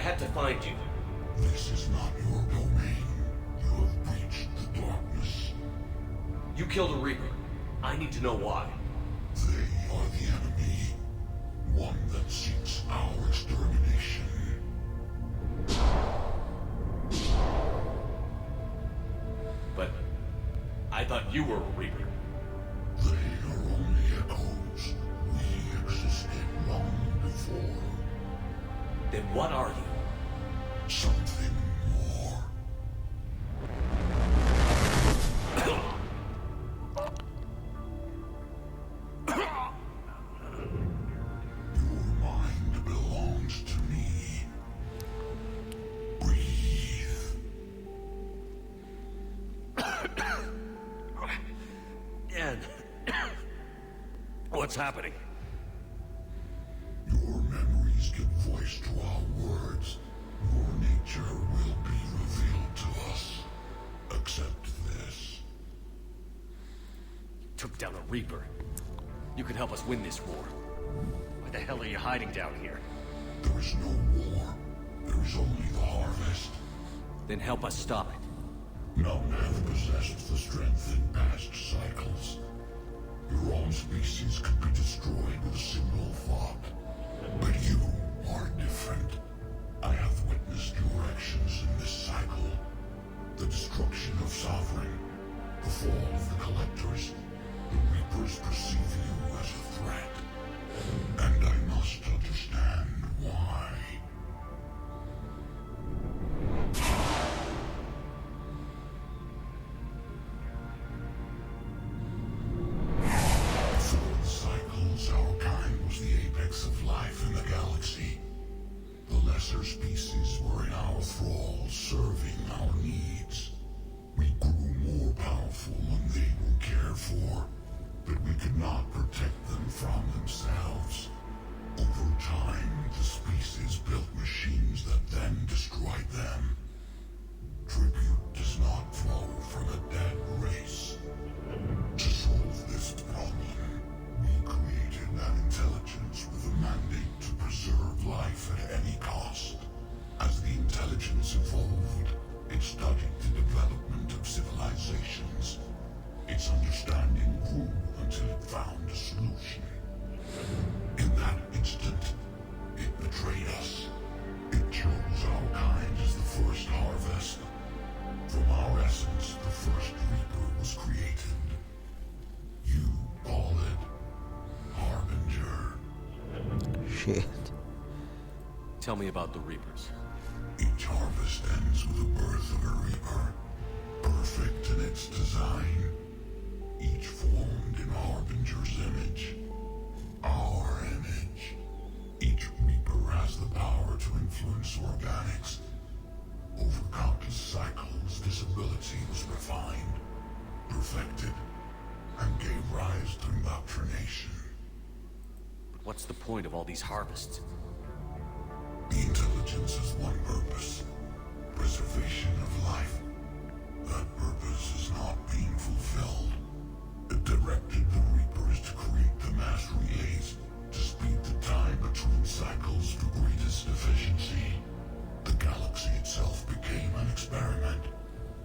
had to find you. This is not your domain. You have breached the darkness. You killed a Reaper. I need to know why. They are the enemy. One that seeks our extermination. But I thought you were a Reaper. They are only echoes. We existed long before. Then what are you? Something more. Your mind belongs to me. Breathe. And what's happening? Your memories give voice to our words. Your nature will be revealed to us. Accept this. Took down a Reaper. You can help us win this war. Why the hell are you hiding down here? There is no war. There is only the harvest. Then help us stop it. None have possessed the strength in past cycles. Your own species could be destroyed with a single thought. But you are different. I have witnessed your actions in this cycle. The destruction of Sovereign, the fall of the Collectors. The Reapers perceive you as a threat. And I must understand why. Before the cycles, our kind was the apex of life in the galaxy. The lesser species were in our thrall, serving our needs. We grew more powerful and they were cared for, but we could not protect them from themselves. Over time, the species built machines that then destroyed them. Tribute does not flow from a dead race. To solve this problem, we created an intelligence with a mandate to preserve life at any cost. As the intelligence evolved, it studied the development of civilizations. Its understanding grew until it found a solution. In that instant, it betrayed us. It chose our kind as the first harvest. From our essence, the first Reaper was created. You call it Harbinger. Shit. Tell me about the Reapers. Each harvest ends with the birth of a Reaper, perfect in its design, each formed in Harbinger's image, our image. Each Reaper has the power to influence organics. Over countless cycles, this ability was refined, perfected, and gave rise to indoctrination. But what's the point of all these harvests? The intelligence has one purpose: preservation of life. That purpose is not being fulfilled. It directed the Reapers to create the mass relays to speed the time between cycles to greatest efficiency. The galaxy itself became an experiment.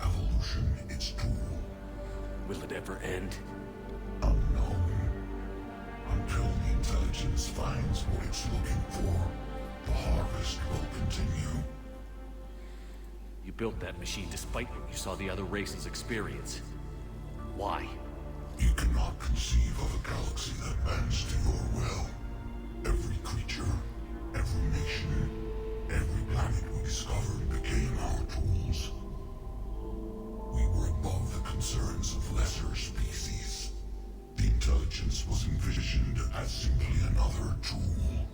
Evolution its tool. Will it ever end? Unknown. Until the intelligence finds what it's looking for, the harvest will continue. You built that machine despite what you saw the other races experience. Why? You cannot conceive of a galaxy that bends to your will. Every creature, every nation, every planet we discovered became our tools. We were above the concerns of lesser species. The intelligence was envisioned as simply another tool.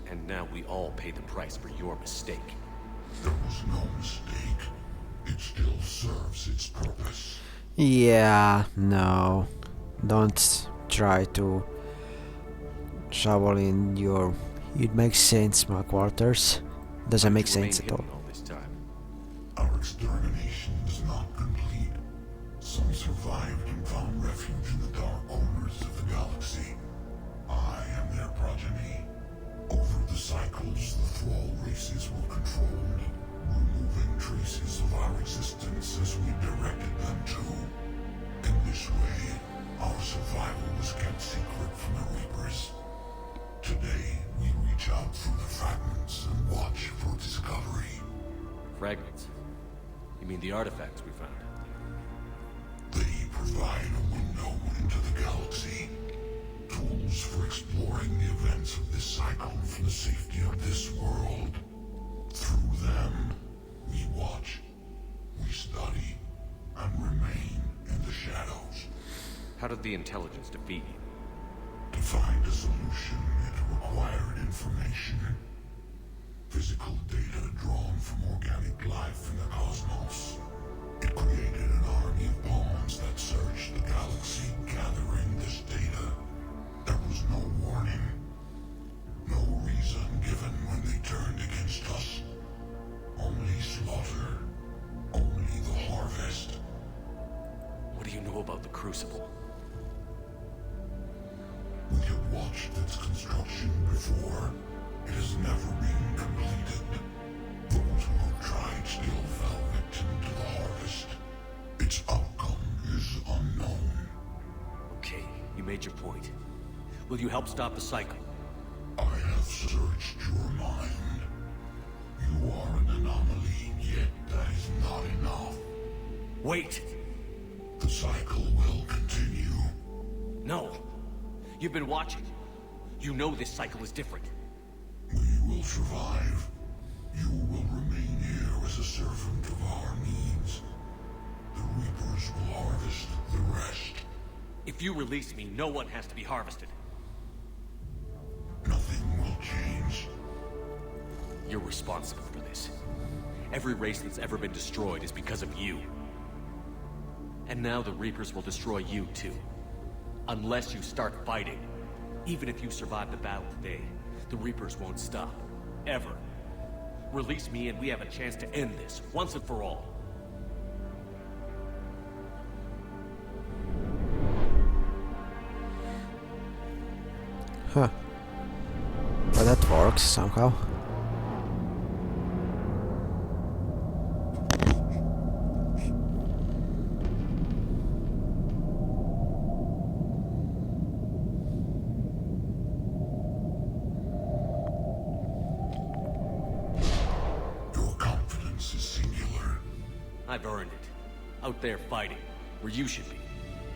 And now we all pay the price for your mistake. There was no mistake. It still serves its purpose. Yeah, no. Don't try to shovel in your... It makes sense, my quarters. Doesn't make sense at all. All this time. Our extermination is not complete. Some survived and found refuge in the dark corners of the galaxy. I am their progeny. Over the cycles, the thrall races were controlled, removing traces of our existence as we directed them to. In this way, our survival was kept secret from the Reapers. Today, we reach out through the fragments and watch for discovery. Fragments? You mean the artifacts we found? They provide a window into the galaxy. Tools for exploring the events of this cycle from the safety of this world. Through them, we watch, we study, and remain in the shadows. How did the intelligence defeat you? To find a solution, it required information. Physical data drawn from organic life in the cosmos. It created an army of pawns that searched the galaxy, gathering this data. There was no warning. No reason given when they turned against us. Only slaughter. Only the harvest. What do you know about the Crucible? We have watched its construction before. It has never been completed. Those who have tried still fell victim to the harvest. Its outcome is unknown. Okay, you made your point. Will you help stop the cycle? I have searched your mind. You are an anomaly, yet that is not enough. Wait! The cycle will continue. No! You've been watching. You know this cycle is different. We will survive. You will remain here as a servant of our needs. The Reapers will harvest the rest. If you release me, no one has to be harvested. Nothing will change. You're responsible for this. Every race that's ever been destroyed is because of you. And now the Reapers will destroy you too. Unless you start fighting. Even if you survive the battle today, the Reapers won't stop. Ever. Release me and we have a chance to end this, once and for all. Huh. But that works somehow. Your confidence is singular. I've earned it. Out there fighting, where you should be.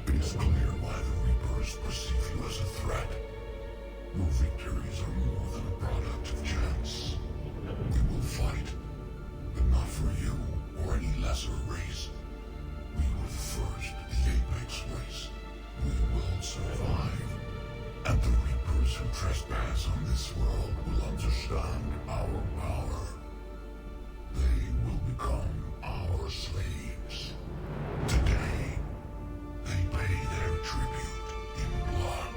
It is clear why the Reapers perceive you as a threat. Your victories are more than a product of chance. We will fight, but not for you or any lesser race. We were the first, the Apex race. We will survive. And the Reapers who trespass on this world will understand our power. They will become our slaves. Today, they pay their tribute in blood.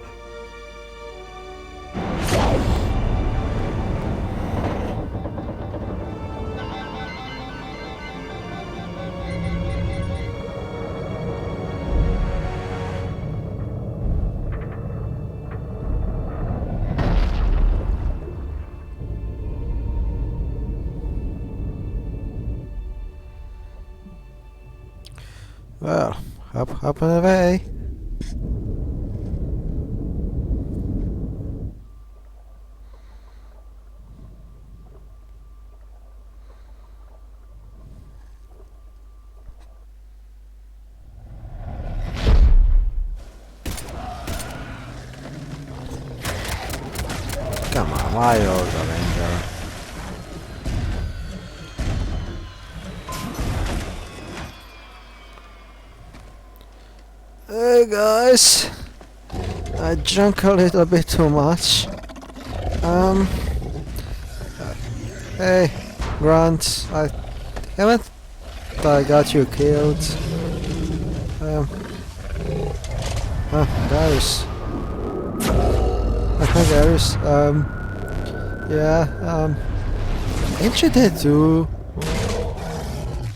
Well, up and away. Come on, why old Avenger? Hey guys, I drank a little bit too much. Hey, Grant, I haven't I got you killed. Darius. Darius, yeah, ain't you dead too?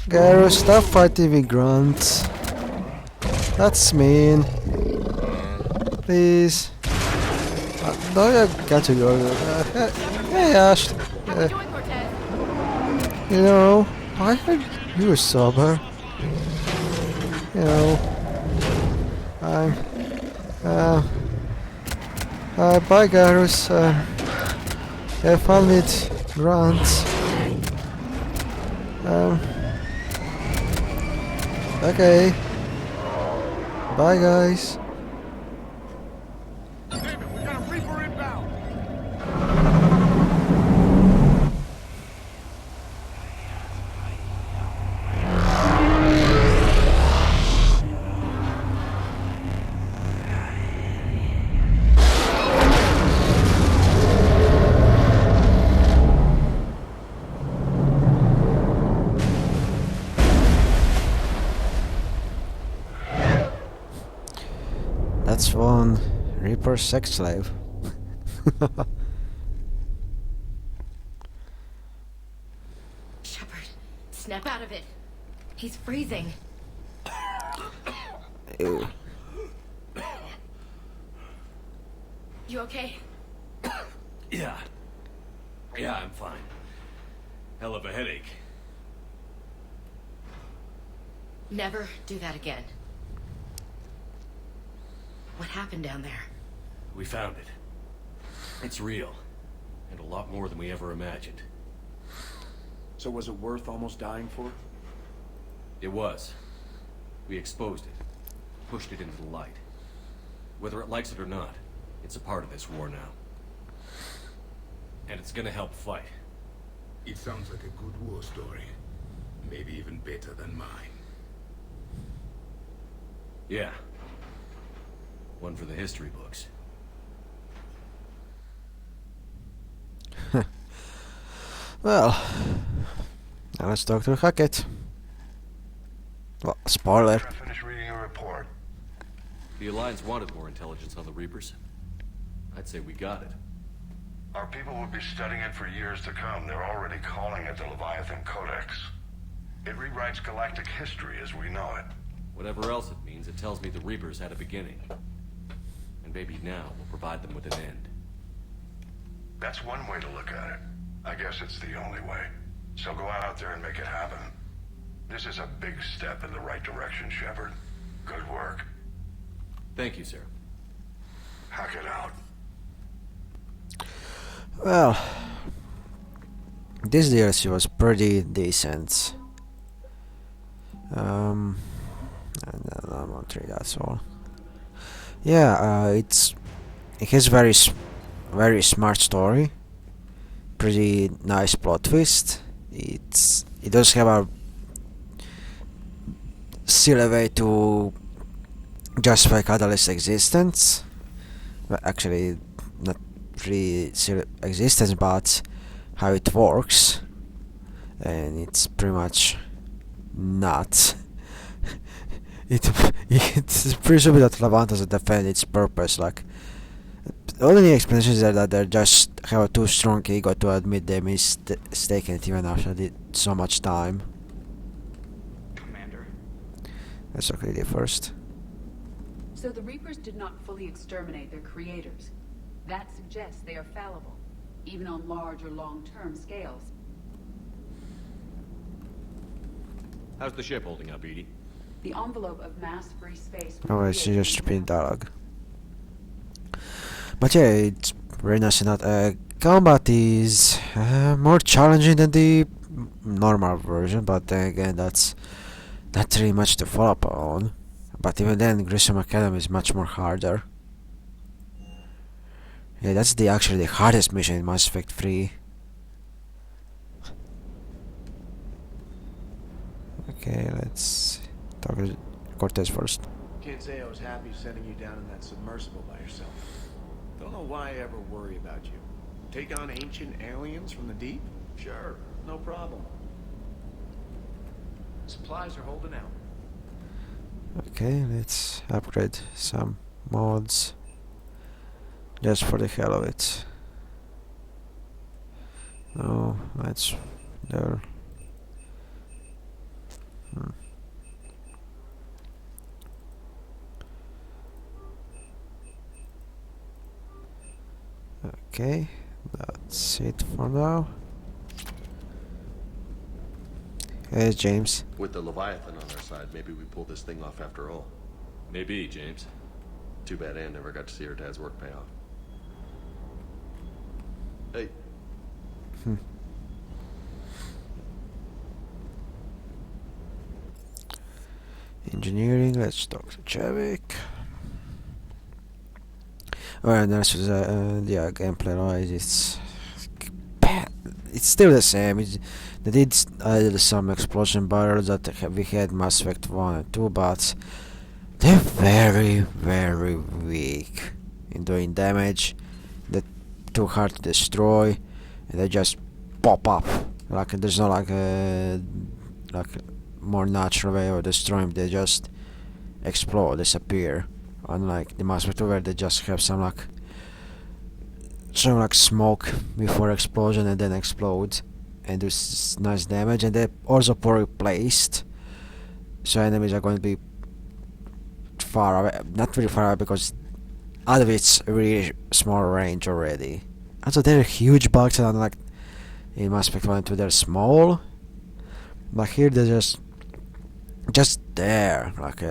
Garrus, stop fighting with Grant. That's mean. Please. No, I got to go. Hey, Ash. You know, why are you sober? You know, I'm. Uh, bye, Garus. Have fun with Grant. Um, okay. Bye, guys. Damn it, we got a Reaper inbound! That's one Reaper sex slave. Shepard, snap out of it. He's freezing. Ew. You okay? Yeah. Yeah, I'm fine. Hell of a headache. Never do that again. What happened down there? We found it. It's real. And a lot more than we ever imagined. So was it worth almost dying for? It was. We exposed it. Pushed it into the light. Whether it likes it or not, it's a part of this war now. And it's gonna help fight. It sounds like a good war story. Maybe even better than mine. Yeah. One for the history books. Well, now let's talk to Hackett. Well, spoiler. Finish reading your report. The Alliance wanted more intelligence on the Reapers. I'd say we got it. Our people will be studying it for years to come. They're already calling it the Leviathan Codex. It rewrites galactic history as we know it. Whatever else it means, it tells me the Reapers had a beginning. And maybe now we'll provide them with an end. That's one way to look at it. I guess it's the only way. So go out there and make it happen. This is a big step in the right direction, Shepard. Good work. Thank you, sir. Hack it out. Well, this DLC was pretty decent. And then I'm on 3, that's all. Yeah, it has very smart story. Pretty nice plot twist. It does have a silly way to justify Catalyst's existence. Well, actually, not really silly existence, but how it works. And it's pretty much not. It's pretty stupid that Levant doesn't defend its purpose. Like, the only explanation is that they just have a too strong ego to admit they mistaken it even after so much time. Commander. Let's talk Lydia first. So the Reapers did not fully exterminate their creators. That suggests they are fallible, even on large or long-term scales. How's the ship holding up, Edie? The envelope of mass-free space... Oh, it's just repeat dialogue. But yeah, it's very nice and not. Combat is more challenging than the normal version, but then again, that's not really much to follow up on. But even then, Grissom Academy is much more harder. Yeah, that's actually the hardest mission in Mass Effect 3. Okay, let's talk to Cortez first. Can't say I was happy sending you down in that submersible by yourself. Don't know why I ever worry about you. Take on ancient aliens from the deep? Sure, no problem. Supplies are holding out. Okay, let's upgrade some mods just for the hell of it. No, that's there. Okay, that's it for now. Hey, James. With the Leviathan on our side, maybe we pull this thing off after all. Maybe, James. Too bad Anne never got to see her dad's work pay off. Hey. Engineering, let's talk to Javik. Alright, that's yeah, gameplay wise, it's still the same. They did add some explosion barrels that we had Mass Effect 1 and 2, but they're very, very weak in doing damage. They're too hard to destroy, and they just pop up. Like there's no like a more natural way of destroying them. They just explode, disappear. Unlike the Mass Effect 2 where they just have some like smoke before explosion and then explode and do nice damage, and they're also poorly placed, so enemies are going to be far away, not very far away because out of it's a really small range already. Also they're huge bugs, and unlike in Mass Effect 1 and 2 they're small, but here they're just there, like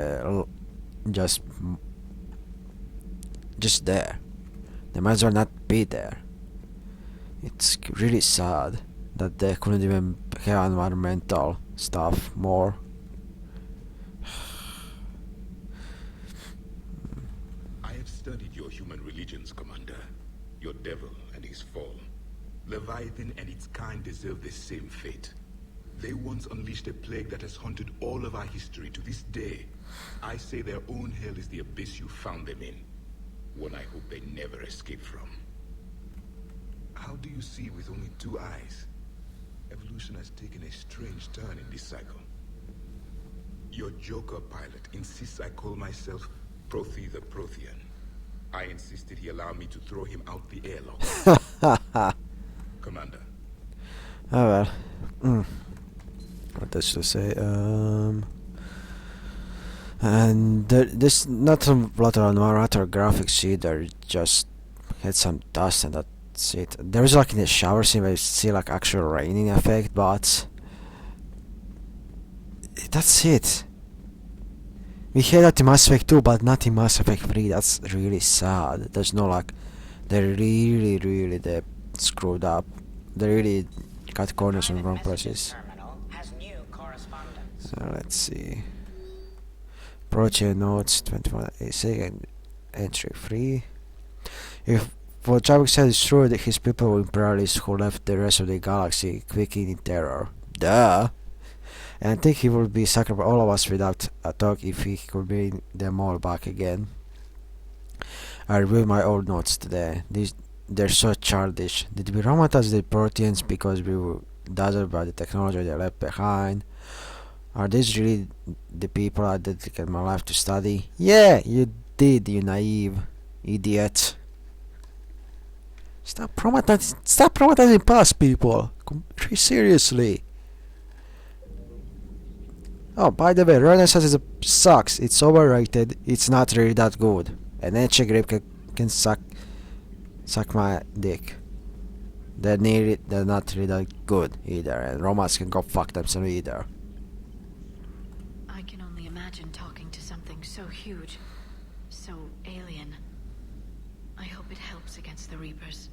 just there. They might as well not be there. It's really sad that they couldn't even have environmental stuff more. I have studied your human religions, Commander. Your devil and his fall. Leviathan and its kind deserve the same fate. They once unleashed a plague that has haunted all of our history to this day. I say their own hell is the abyss you found them in. One I hope they never escape from. How do you see with only 2 eyes? Evolution has taken a strange turn in this cycle. Your Joker pilot insists I call myself Prothi the Prothean. I insisted he allow me to throw him out the airlock. Commander. Oh well. What does she say? And this not a lot of matter graphics either. Just had some dust and that's it. There is like in the shower scene where you see like actual raining effect, but that's it. We had that in Mass Effect 2, but not in Mass Effect 3. That's really sad. There's no like, they they screwed up. They really cut corners on wrong places. So let's see. Protein notes 21 second entry free. If what Javik said is true, that his people were imperialists who left the rest of the galaxy quaking in terror. Duh! And I think he would be sacrificed all of us without a talk if he could bring them all back again. I reviewed my old notes today. They're so childish. Did we traumatize the Proteans because we were dazzled by the technology they left behind? Are these really the people I dedicated my life to study? Yeah, you did, you naive idiot. Stop traumatizing past people. Seriously. Oh, by the way, Renaissance sucks. It's overrated. It's not really that good. And Enche Grip can suck my dick. They're not really that good either. And Romans can go fuck themselves either. I can only imagine talking to something so huge, so alien. I hope it helps against the Reapers.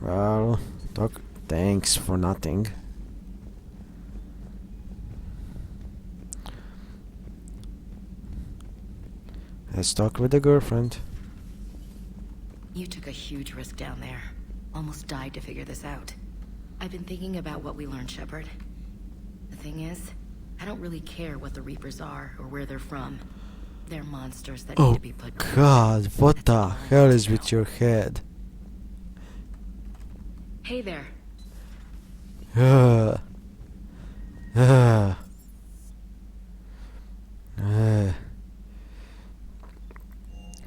Well, Doc, thanks for nothing. Let's talk with the girlfriend. You took a huge risk down there. Almost died to figure this out. I've been thinking about what we learned, Shepard. The thing is, I don't really care what the Reapers are or where they're from. They're monsters that need to be put down. God, what the hell is with your head? Hey there.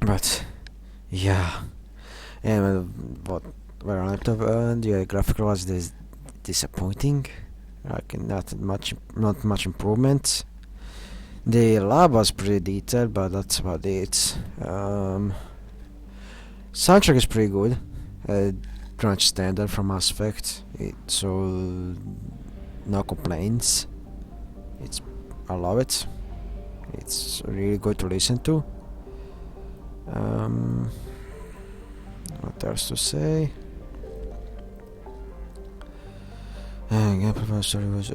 But yeah, and where on laptop the graphical was disappointing. Like not much improvement. The lab was pretty detailed, but that's about it. Soundtrack is pretty good. Pretty much standard from Mass Effect. So no complaints. I love it. It's really good to listen to. What else to say? Gameplay story was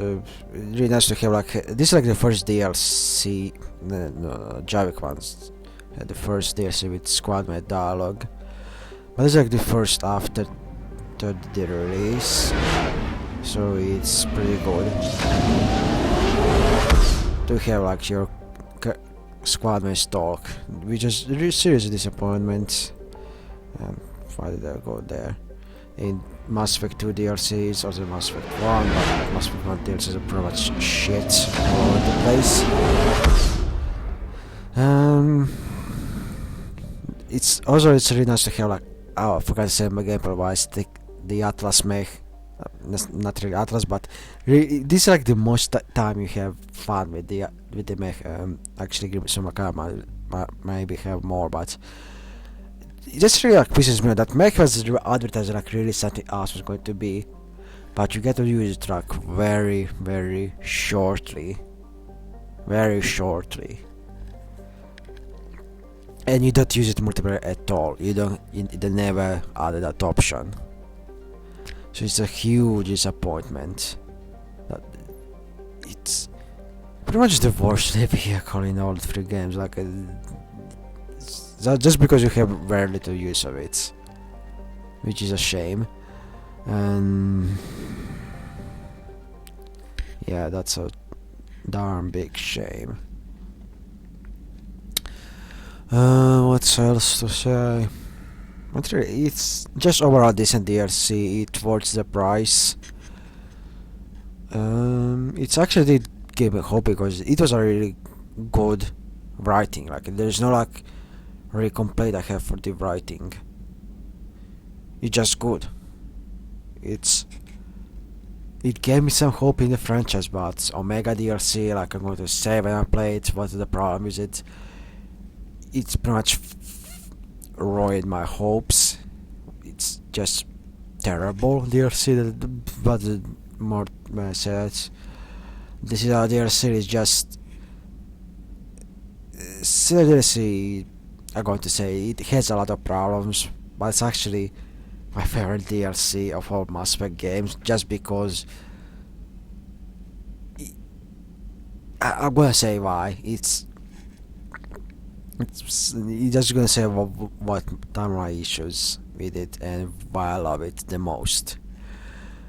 really nice to have. Like this is like the first DLC. No, Javik ones. The first DLC with squadmate dialogue, but it's like the first after the release, so it's pretty good to have like your squadmates talk, which is really serious disappointment. Why did I go there? In Mass Effect 2 DLCs, also Mass Effect 1, but Mass Effect 1 DLCs are pretty much shit all over the place. It's really nice to have like, oh, I forgot to say my gameplay wise, the Atlas mech, not really Atlas, but this is like the most time you have fun with the mech. Actually, give me some maybe have more, but it just really like pisses me off that mech was advertised like really something else was going to be, but you get to use it like very shortly, and you don't use it multiplayer at all. They never added that option, so it's a huge disappointment. That it's pretty much the worst vehicle in all 3 games. Like just because you have very little use of it, which is a shame. And yeah, that's a darn big shame. What else to say? It's just overall decent DLC. It worth the price. It's actually gave me hope because it was a really good writing. Like there's no like really complaint I have for the writing. It's just good. It gave me some hope in the franchise, but Omega DLC, like I'm going to save and I play it. What's the problem with it? It's pretty much ruined my hopes. It's just terrible DLC. But the more I said, this is our DLC is just DLC. I'm going to say it has a lot of problems, but it's actually my favorite DLC of all Mass Effect games, just because I'm gonna say why. It's just gonna say what are my issues with it and why I love it the most.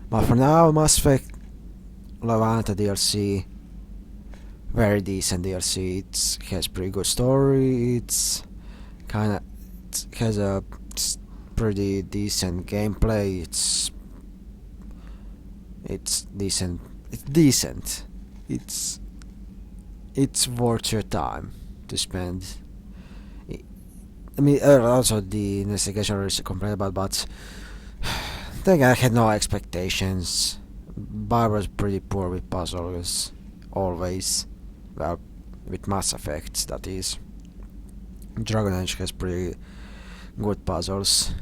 But for now, Mass Effect Levanta DLC, very decent DLC. It has pretty good story. It has a pretty decent gameplay. It's decent. It's worth your time to spend. I mean, also the investigation is complained about, but I think I had no expectations. Barbara's pretty poor with puzzles, always. Well, with Mass Effect, that is. Dragon Age has pretty good puzzles,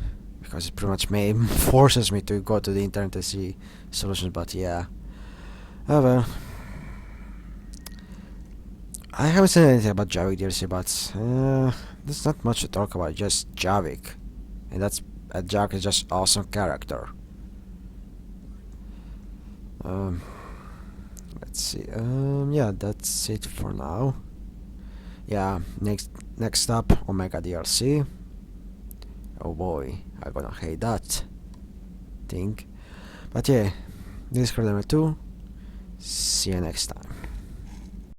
because it pretty much forces me to go to the internet to see solutions, but yeah. Oh well. I haven't said anything about Javik DLC, but there's not much to talk about, just Javik. And Javik is just awesome character. Let's see. Yeah, that's it for now. Yeah, next up, Omega DLC. Oh boy, I'm gonna hate that thing. But yeah, this is Credit 2. See you next time.